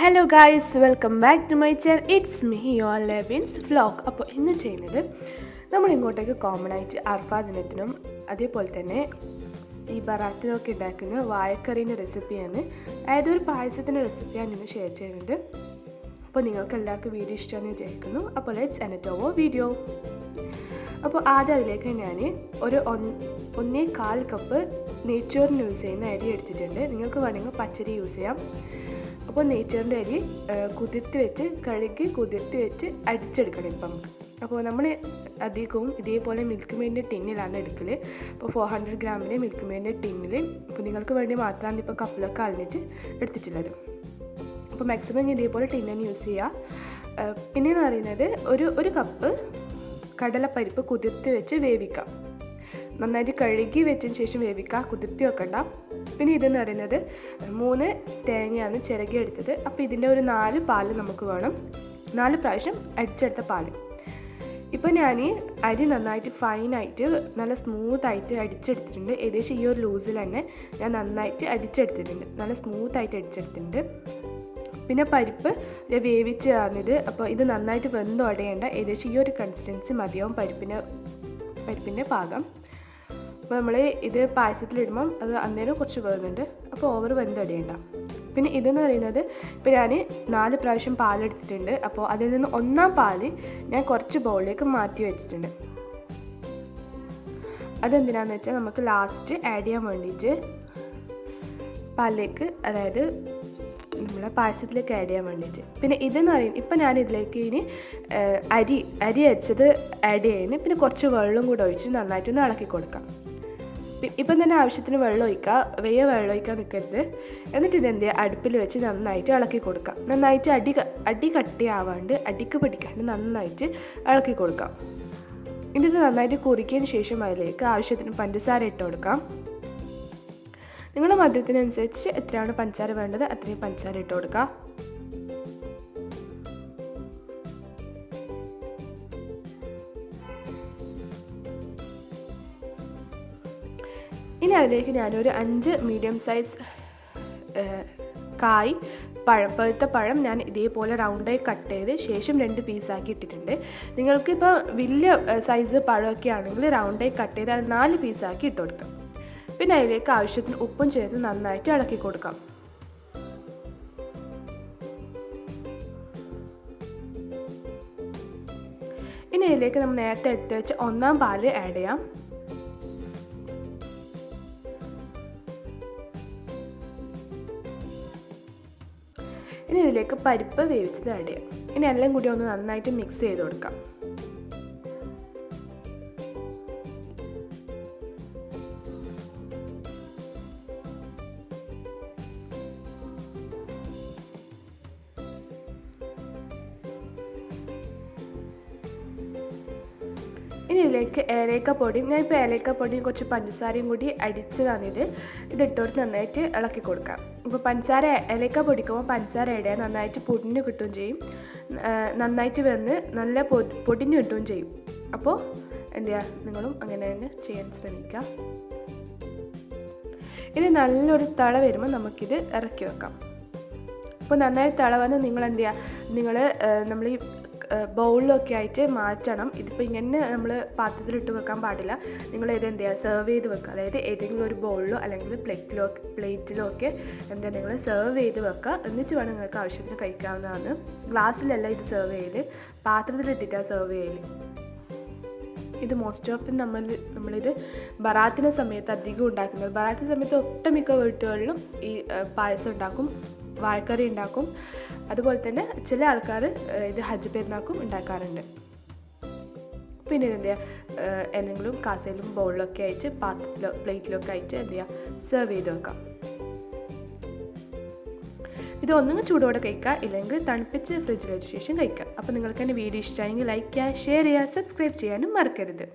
Hello guys, welcome back to my channel. It's me your Levin's vlog. അപ്പോൾ ഇന്ന് ചെയ്യുന്നത് നമ്മൾ ഇങ്ങോട്ടേക്ക് കോമൺ ആയിട്ട് അർഫാ ദിനത്തിനും അതേപോലെ തന്നെ ഈ ബറാത്തിനൊക്കെ ഉണ്ടാക്കുന്ന വാഴക്കറീൻ്റെ റെസിപ്പിയാണ്. അതായത് ഒരു പായസത്തിൻ്റെ റെസിപ്പിയാണ് ഇന്ന് ഷെയർ ചെയ്യുന്നത്. അപ്പോൾ നിങ്ങൾക്ക് എല്ലാവർക്കും വീഡിയോ ഇഷ്ടമാണെന്ന് വിചാരിക്കുന്നു. അപ്പോൾ ലെറ്റ്സ് എൻഡ് ഓവർ വീഡിയോ. അപ്പോൾ ആദ്യം അതിലേക്ക് ഞാൻ ഒരു 1.25 കപ്പ് നെയ്ച്ചോറിന് യൂസ് ചെയ്യുന്ന അരി എടുത്തിട്ടുണ്ട്. നിങ്ങൾക്ക് വേണമെങ്കിൽ പച്ചരി യൂസ് ചെയ്യാം. അപ്പോൾ നെയ്ച്ചോറിൻ്റെ അരി കഴുകി കുതിർത്തി വെച്ച് അടിച്ചെടുക്കണം ഇപ്പം നമുക്ക്. അപ്പോൾ നമ്മൾ അധികവും ഇതേപോലെ മിൽക്ക് മെയ്ഡിൻ്റെ ടിന്നിലാണ് എടുക്കൽ. അപ്പോൾ 400 ഗ്രാമിൻ്റെ മിൽക്ക് മെയ്ഡിൻ്റെ ടിന്നിൽ ഇപ്പോൾ നിങ്ങൾക്ക് വേണ്ടി മാത്രമാണ് ഇപ്പോൾ കപ്പിലൊക്കെ അളന്നിട്ട് എടുത്തിട്ടുള്ളത്. അപ്പോൾ മാക്സിമം ഇതേപോലെ ടിന്നിന് യൂസ് ചെയ്യുക. പിന്നെയെന്ന് പറയുന്നത് ഒരു കപ്പ് കടലപ്പരിപ്പ് കുതിർത്തി വെച്ച് വേവിക്കാം. നന്നായിട്ട് കഴുകി വെച്ചതിന് ശേഷം വേവിക്കുക, കുതിർത്തി വെക്കണ്ട. പിന്നെ ഇതെന്ന് പറയുന്നത് 3 തേങ്ങയാണ് ചിരകി എടുത്തത്. അപ്പോൾ ഇതിൻ്റെ ഒരു 4 പാല് നമുക്ക് വേണം, 4 പ്രാവശ്യം അടിച്ചെടുത്ത പാല്. ഇപ്പോൾ ഞാൻ അരി നന്നായിട്ട് ഫൈനായിട്ട് നല്ല സ്മൂത്തായിട്ട് അടിച്ചെടുത്തിട്ടുണ്ട്. ഏകദേശം ഈ ഒരു ലൂസിൽ തന്നെ ഞാൻ നന്നായിട്ട് അടിച്ചെടുത്തിട്ടുണ്ട്, നല്ല സ്മൂത്തായിട്ട് അടിച്ചെടുത്തിട്ടുണ്ട്. പിന്നെ പരിപ്പ് വേവിച്ച് തന്നത്. അപ്പോൾ ഇത് നന്നായിട്ട് വെന്തുടയേണ്ട, ഏകദേശം ഈ ഒരു കൺസിസ്റ്റൻസി മതിയാവും പരിപ്പിൻ്റെ പാകം. അപ്പോൾ നമ്മൾ ഇത് പായസത്തിലിടുമ്പം അത് അന്നേരം കുറച്ച് വേകുന്നുണ്ട്, അപ്പോൾ ഓവർ വെന്തടിയണ്ട. പിന്നെ ഇതെന്ന് പറയുന്നത് ഇപ്പോൾ ഞാൻ 4 പ്രാവശ്യം പാലെടുത്തിട്ടുണ്ട്. അപ്പോൾ അതിൽ നിന്ന് 1-ാം പാല് ഞാൻ കുറച്ച് ബൗളിലേക്ക് മാറ്റി വെച്ചിട്ടുണ്ട്. അതെന്തിനാണെന്ന് വെച്ചാൽ നമുക്ക് ലാസ്റ്റ് ആഡ് ചെയ്യാൻ വേണ്ടിയിട്ട് പാലിലേക്ക്, അതായത് നമ്മളെ പായസത്തിലേക്ക് ആഡ് ചെയ്യാൻ വേണ്ടിയിട്ട്. പിന്നെ ഇതെന്ന് പറയുന്നത് ഇപ്പോൾ ഞാൻ ഇതിലേക്ക് ഇനി അരി അരച്ചത് ആഡ് ചെയ്യുന്നു. പിന്നെ കുറച്ച് വെള്ളം കൂടെ ഒഴിച്ച് നന്നായിട്ടൊന്ന് ഇളക്കി കൊടുക്കാം. ഇപ്പം തന്നെ ആവശ്യത്തിന് വെള്ളം ഒഴിക്കുക, വെള്ളം ഒഴിക്കാൻ നിൽക്കരുത്. എന്നിട്ട് ഇതെന്ത് ചെയ്യുക, അടുപ്പിൽ വെച്ച് നന്നായിട്ട് ഇളക്കി കൊടുക്കാം. നന്നായിട്ട് അടി കട്ടിയാവാണ്ട്, അടിക്ക് പിടിക്കാണ്ട് നന്നായിട്ട് ഇളക്കി കൊടുക്കാം. ഇതിത് നന്നായിട്ട് കുറിക്കിയതിന് ശേഷം അതിലേക്ക് ആവശ്യത്തിന് പഞ്ചസാര ഇട്ട് കൊടുക്കാം. നിങ്ങളുടെ മധുരത്തിനനുസരിച്ച് എത്രയാണ് പഞ്ചസാര വേണ്ടത് അത്രയും പഞ്ചസാര ഇട്ട് കൊടുക്കുക. ഇനി അതിലേക്ക് ഞാനൊരു 5 മീഡിയം സൈസ് പഴുത്ത പഴം ഞാൻ ഇതേപോലെ റൗണ്ടായി കട്ട് ചെയ്ത് ശേഷം 2 പീസാക്കി ഇട്ടിട്ടുണ്ട്. നിങ്ങൾക്കിപ്പോൾ വലിയ സൈസ് പഴമൊക്കെ ആണെങ്കിൽ റൗണ്ടായി കട്ട് ചെയ്ത് അത് 4 പീസാക്കി ഇട്ട് കൊടുക്കാം. പിന്നെ അതിലേക്ക് ആവശ്യത്തിന് ഉപ്പും ചേർത്ത് നന്നായിട്ട് ഇളക്കി കൊടുക്കാം. ഇനി ഇതിലേക്ക് നമ്മൾ നേരത്തെ എടുത്ത് വെച്ച് 1-ാം പാല് ആഡ് ചെയ്യാം. ഇനി ഇതിലേക്ക് പരിപ്പ് വേവിച്ചത് ആഡ് ചെയ്യാം. ഇനി എല്ലാം കൂടി ഒന്ന് നന്നായിട്ട് മിക്സ് ചെയ്ത് കൊടുക്കാം. ഇനി ഇതിലേക്ക് ഏലക്കപ്പൊടിയും, ഞാനിപ്പോൾ ഏലക്കപ്പൊടിയും കുറച്ച് പഞ്ചസാരയും കൂടി അടിച്ചതാണിത്. ഇതിട്ടോട്ട് നന്നായിട്ട് ഇളക്കി കൊടുക്കാം. ഇപ്പോൾ ഏലക്ക പൊടിക്കുമ്പോൾ പഞ്ചസാര ഇടാൻ നന്നായിട്ട് പൊടിഞ്ഞ് കിട്ടുകയും ചെയ്യും, നന്നായിട്ട് വന്ന് നല്ല പൊടിഞ്ഞ് കിട്ടുകയും ചെയ്യും. അപ്പോൾ എന്ത് ചെയ്യുക, നിങ്ങളും അങ്ങനെ തന്നെ ചെയ്യാൻ ശ്രമിക്കാം. ഇനി നല്ലൊരു തള വരുമ്പോൾ നമുക്കിത് ഇറക്കി വെക്കാം. അപ്പോൾ നന്നായി തള വന്ന് നിങ്ങൾ എന്ത് ചെയ്യുക, നമ്മൾ ഈ ബൗളിലൊക്കെ ആയിട്ട് മാറ്റണം. ഇതിപ്പോൾ ഇങ്ങനെ നമ്മൾ പാത്രത്തിലിട്ട് വെക്കാൻ പാടില്ല. നിങ്ങൾ ഇത് എന്ത് ചെയ്യുക, സെർവ് ചെയ്ത് വെക്കുക. അതായത് ഏതെങ്കിലും ഒരു ബൗളിലോ അല്ലെങ്കിൽ പ്ലേറ്റിലോ ഒക്കെ എന്താ നിങ്ങൾ സെർവ് ചെയ്ത് വെക്കുക. എന്നിട്ട് വേണം നിങ്ങൾക്ക് ആവശ്യത്തിന് കഴിക്കാവുന്നതാണ്. ഗ്ലാസ്സിലല്ല ഇത് സെർവ് ചെയ്യൽ, പാത്രത്തിലിട്ടിട്ടാണ് സെർവ് ചെയ്യൽ. ഇത് മോസ്റ്റ് ഓഫ് നമ്മളിത് ബറാത്തിൻ്റെ സമയത്ത് അധികം ഉണ്ടാക്കുന്നത്. ബറാത്തിൻ്റെ സമയത്ത് ഒട്ടുമിക്ക വീട്ടുകളിലും ഈ പായസം ഉണ്ടാക്കും, വാഴക്കറി ഉണ്ടാക്കും. അതുപോലെ തന്നെ ചില ആൾക്കാർ ഇത് ഹജ്ജ് പെരുന്നാൾക്കും ഉണ്ടാക്കാറുണ്ട്. പിന്നെ എന്ത് ചെയ്യുക, എന്തെങ്കിലും കാസയിലും ബൗളിലൊക്കെ അയച്ച് പ്ലേറ്റിലൊക്കെ അയച്ച് എന്ത് ചെയ്യുക, സെർവ് ചെയ്ത് വെക്കാം. ഇത് ഒന്നും ചൂടോടെ കഴിക്കുക, ഇല്ലെങ്കിൽ തണുപ്പിച്ച് ഫ്രിഡ്ജിൽ വെച്ച ശേഷം കഴിക്കുക. അപ്പോൾ നിങ്ങൾക്ക് എൻ്റെ വീഡിയോ ഇഷ്ടമായെങ്കിൽ ലൈക്ക് ചെയ്യുക, ഷെയർ ചെയ്യുക, സബ്സ്ക്രൈബ് ചെയ്യാനും മറക്കരുത്.